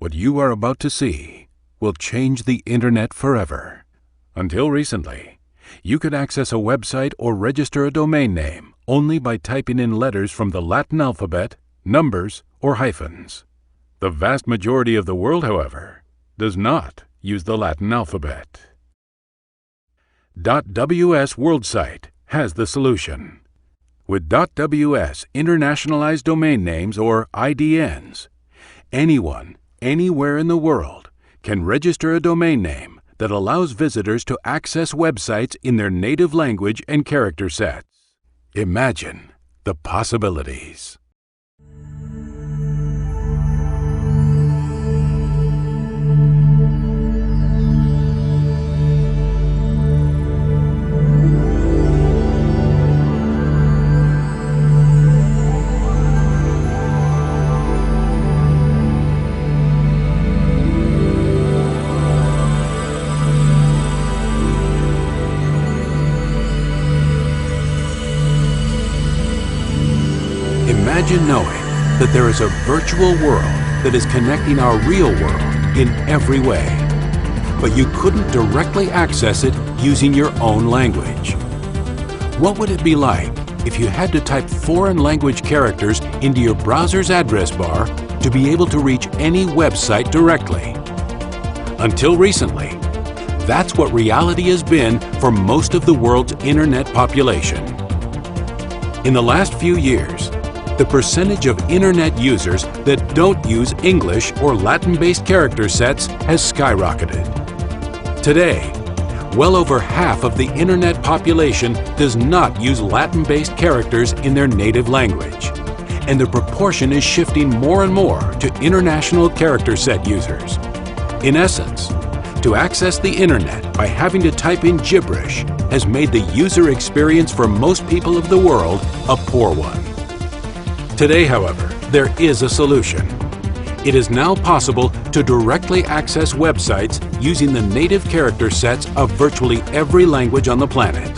What you are about to see will change the internet forever. Until recently, you could access a website or register a domain name only by typing in letters from the Latin alphabet, numbers, or hyphens. The vast majority of the world, however, does not use the Latin alphabet. .ws WorldSite has the solution. With .ws Internationalized Domain Names, or IDNs, anyone, anywhere in the world can register a domain name that allows visitors to access websites in their native language and character sets. Imagine the possibilities. Imagine knowing that there is a virtual world that is connecting our real world in every way, but you couldn't directly access it using your own language. What would it be like if you had to type foreign language characters into your browser's address bar to be able to reach any website directly? Until recently, that's what reality has been for most of the world's internet population. In the last few years, the percentage of internet users that don't use English or Latin-based character sets has skyrocketed. Today, well over half of the internet population does not use Latin-based characters in their native language, and the proportion is shifting more and more to international character set users. In essence, to access the internet by having to type in gibberish has made the user experience for most people of the world a poor one. Today, however, there is a solution. It is now possible to directly access websites using the native character sets of virtually every language on the planet.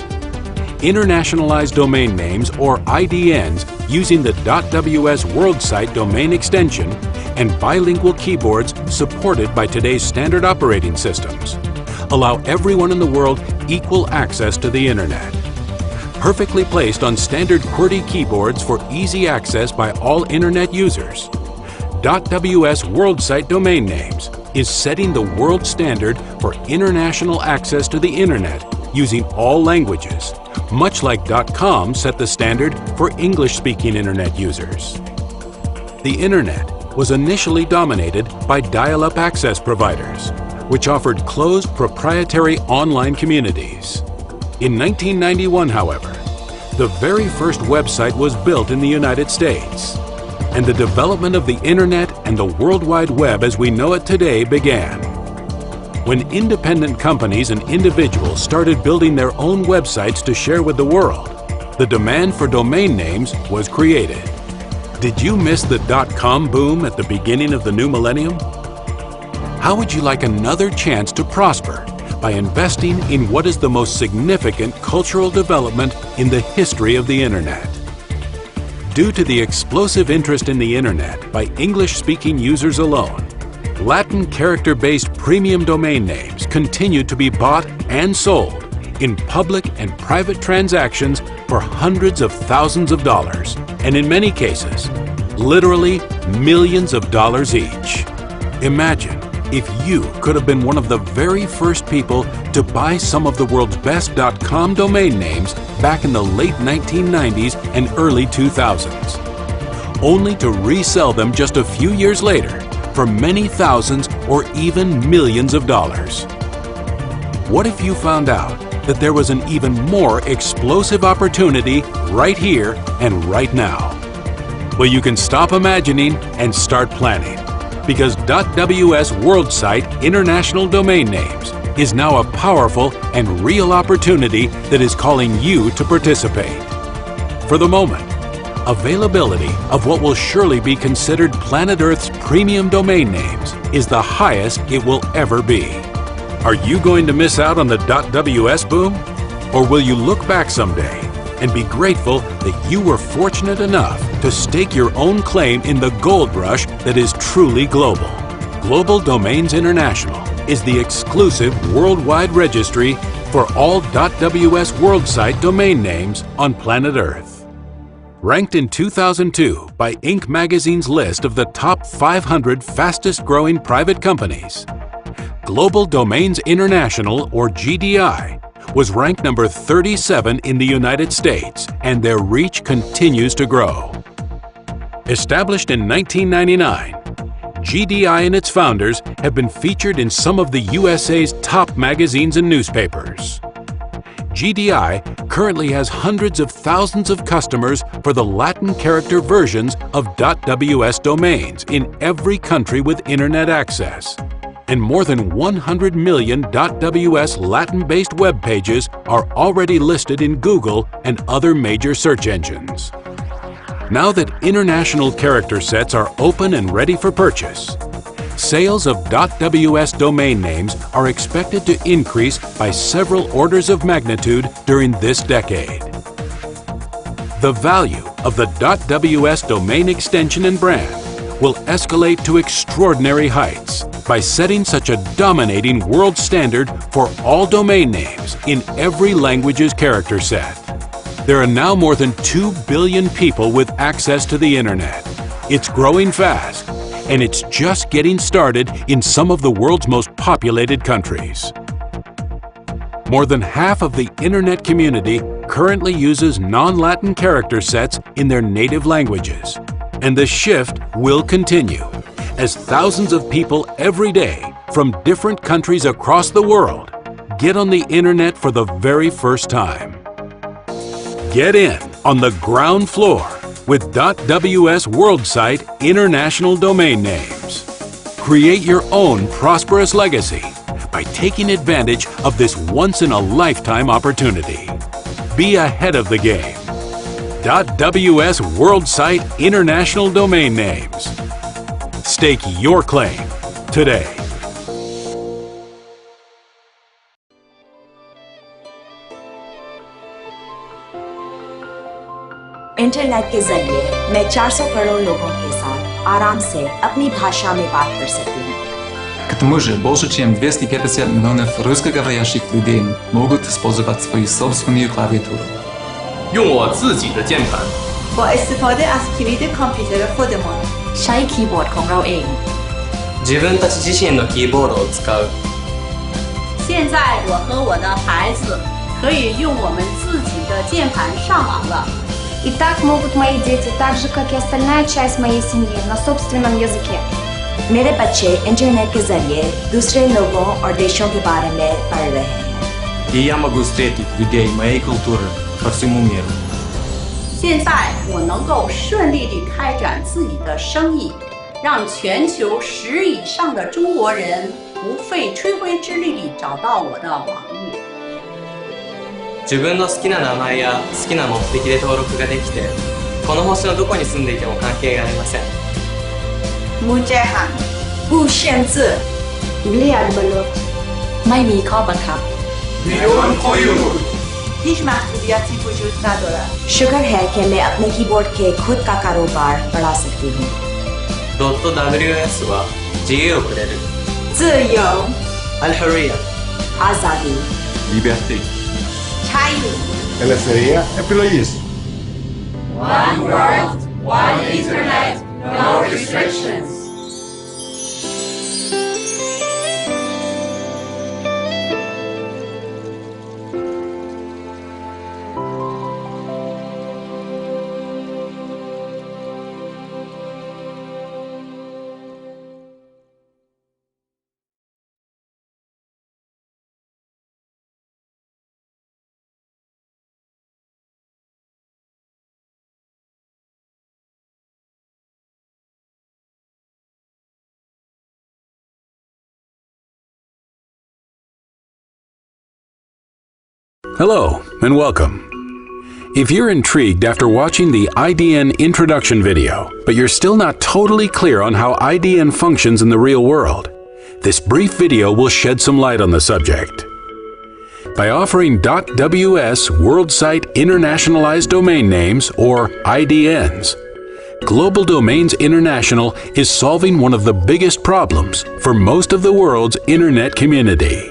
Internationalized domain names, or IDNs, using the .ws WorldSite domain extension and bilingual keyboards supported by today's standard operating systems allow everyone in the world equal access to the internet. Perfectly placed on standard QWERTY keyboards for easy access by all internet users, .ws WorldSite domain names is setting the world standard for international access to the internet using all languages, much like .com set the standard for English-speaking internet users. The internet was initially dominated by dial-up access providers, which offered closed proprietary online communities. In 1991, however, the very first website was built in the United States, and the development of the internet and the World Wide Web as we know it today began. When independent companies and individuals started building their own websites to share with the world, the demand for domain names was created. Did you miss the .com boom at the beginning of the new millennium? How would you like another chance to prosper by investing in what is the most significant cultural development in the history of the internet? Due to the explosive interest in the internet by English-speaking users alone, Latin character-based premium domain names continue to be bought and sold in public and private transactions for hundreds of thousands of dollars, and in many cases, literally millions of dollars each. Imagine if you could have been one of the very first people to buy some of the world's best .com domain names back in the late 1990s and early 2000s, only to resell them just a few years later for many thousands or even millions of dollars. What if you found out that there was an even more explosive opportunity right here and right now? Well, you can stop imagining and start planning, because .ws WorldSite International Domain Names is now a powerful and real opportunity that is calling you to participate. For the moment, availability of what will surely be considered planet Earth's premium domain names is the highest it will ever be. Are you going to miss out on the .ws boom? Or will you look back someday and be grateful that you were fortunate enough to stake your own claim in the gold rush that is truly global? Global Domains International is the exclusive worldwide registry for all .ws WorldSite domain names on planet Earth. Ranked in 2002 by Inc. magazine's list of the top 500 fastest-growing private companies, Global Domains International, or GDI, was ranked number 37 in the United States, and their reach continues to grow. Established in 1999, GDI and its founders have been featured in some of the USA's top magazines and newspapers. GDI currently has hundreds of thousands of customers for the Latin character versions of .ws domains in every country with internet access, and more than 100 million .ws Latin-based web pages are already listed in Google and other major search engines. Now that international character sets are open and ready for purchase, sales of .ws domain names are expected to increase by several orders of magnitude during this decade. The value of the .ws domain extension and brand will escalate to extraordinary heights by setting such a dominating world standard for all domain names in every language's character set. There are now more than 2 billion people with access to the internet. It's growing fast, and it's just getting started in some of the world's most populated countries. More than half of the internet community currently uses non-Latin character sets in their native languages, and the shift will continue as thousands of people every day from different countries across the world get on the internet for the very first time. Get in on the ground floor with .ws WorldSite international domain names. Create your own prosperous legacy by taking advantage of this once-in-a-lifetime opportunity. Be ahead of the game. .ws WorldSite international domain names. Stake your claim today. Internet के जरिए मैं 400 करोड़ लोगों के साथ आराम से अपनी भाषा में बात कर सकती हूँ. К тому же, больше чем 250 миллионов русскоговорящих людей могут использовать свою собственную клавиатуру. 用我自己的键盘 با استفاده از کلید کامپیوتر خودمان ใช้คีย์บอร์ดของเราเอง 自分たち自身のキーボードを使う 现在我和我的孩子可以用我们自己的键盘上网了。 И так могут мои дети, так же, как и остальная часть моей семьи, на собственном языке. मेरे बच्चे इंटरनेट के जरिए दूसरे लोगों और देशों के बारे में पढ़ रहे हैं. И я могу встретить людей моей культуры по всему миру. 现在我能够顺利地开展自己的生意，让全球10以上的中国人不费吹灰之力地找到我的网页。 自分の好きな名前や好きな目的で登録ができて、この星のどこに住んでいても関係がありません。 منجه هم 不限制 Bli adbalot. ไม่มีข้อบังคับ هیچ محدودیتی وجود ندارد. शुक्र है कि मैं अपने कीबोर्ड के खुद का कारोबार बढ़ा सकती हूँ. .ws は自由をくれる。自由 Al-Hurriya आज़ादी Liberté. China Ελευθερία επιλογής. One world, one internet, no restrictions. Hello and welcome. If you're intrigued after watching the IDN introduction video, but you're still not totally clear on how IDN functions in the real world, this brief video will shed some light on the subject. By offering .ws WorldSite Internationalized Domain Names, or IDNs, Global Domains International is solving one of the biggest problems for most of the world's internet community.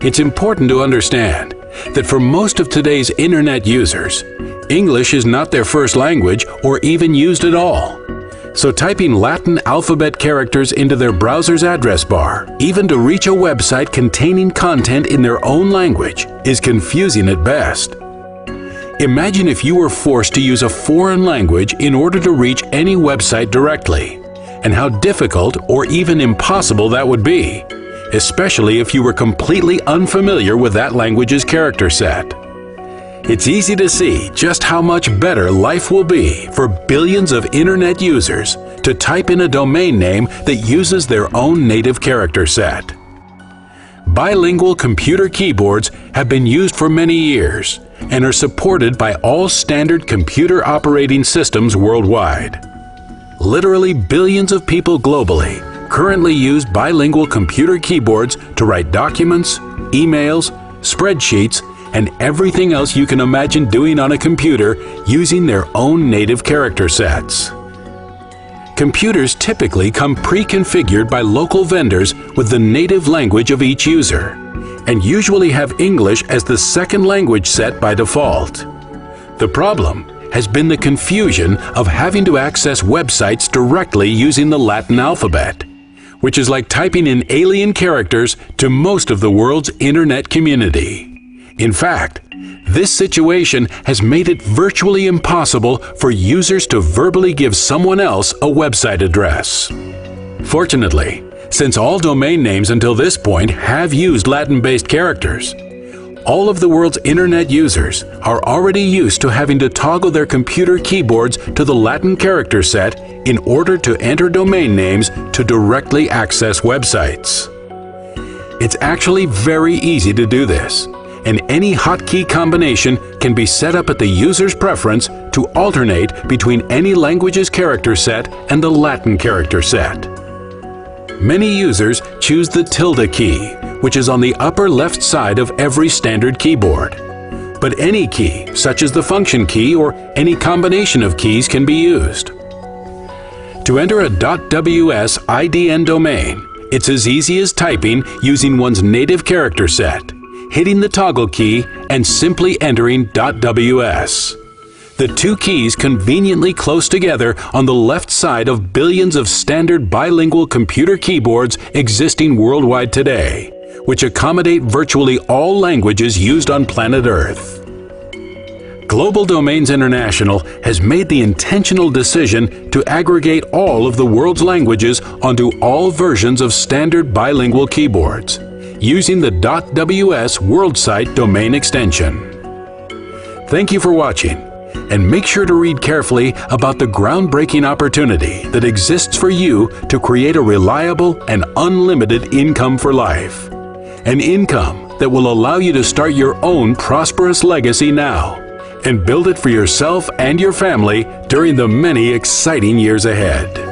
It's important to understand that for most of today's internet users, English is not their first language or even used at all. So typing Latin alphabet characters into their browser's address bar, even to reach a website containing content in their own language, is confusing at best. Imagine if you were forced to use a foreign language in order to reach any website directly, and how difficult or even impossible that would be, especially if you were completely unfamiliar with that language's character set. It's easy to see just how much better life will be for billions of internet users to type in a domain name that uses their own native character set. Bilingual computer keyboards have been used for many years and are supported by all standard computer operating systems worldwide. Literally billions of people globally currently use bilingual computer keyboards to write documents, emails, spreadsheets, and everything else you can imagine doing on a computer using their own native character sets. Computers typically come pre-configured by local vendors with the native language of each user, and usually have English as the second language set by default. The problem has been the confusion of having to access websites directly using the Latin alphabet, which is like typing in alien characters to most of the world's internet community. In fact, this situation has made it virtually impossible for users to verbally give someone else a website address. Fortunately, since all domain names until this point have used Latin-based characters, all of the world's internet users are already used to having to toggle their computer keyboards to the Latin character set in order to enter domain names to directly access websites. It's actually very easy to do this, and any hotkey combination can be set up at the user's preference to alternate between any language's character set and the Latin character set. Many users choose the tilde key, which is on the upper left side of every standard keyboard. But any key, such as the function key or any combination of keys, can be used. To enter a .ws IDN domain, it's as easy as typing using one's native character set, hitting the toggle key, and simply entering .ws. The two keys conveniently close together on the left side of billions of standard bilingual computer keyboards existing worldwide today, which accommodate virtually all languages used on planet Earth. Global Domains International has made the intentional decision to aggregate all of the world's languages onto all versions of standard bilingual keyboards, using the .ws WorldSite domain extension. Thank you for watching, and make sure to read carefully about the groundbreaking opportunity that exists for you to create a reliable and unlimited income for life. An income that will allow you to start your own prosperous legacy now and build it for yourself and your family during the many exciting years ahead.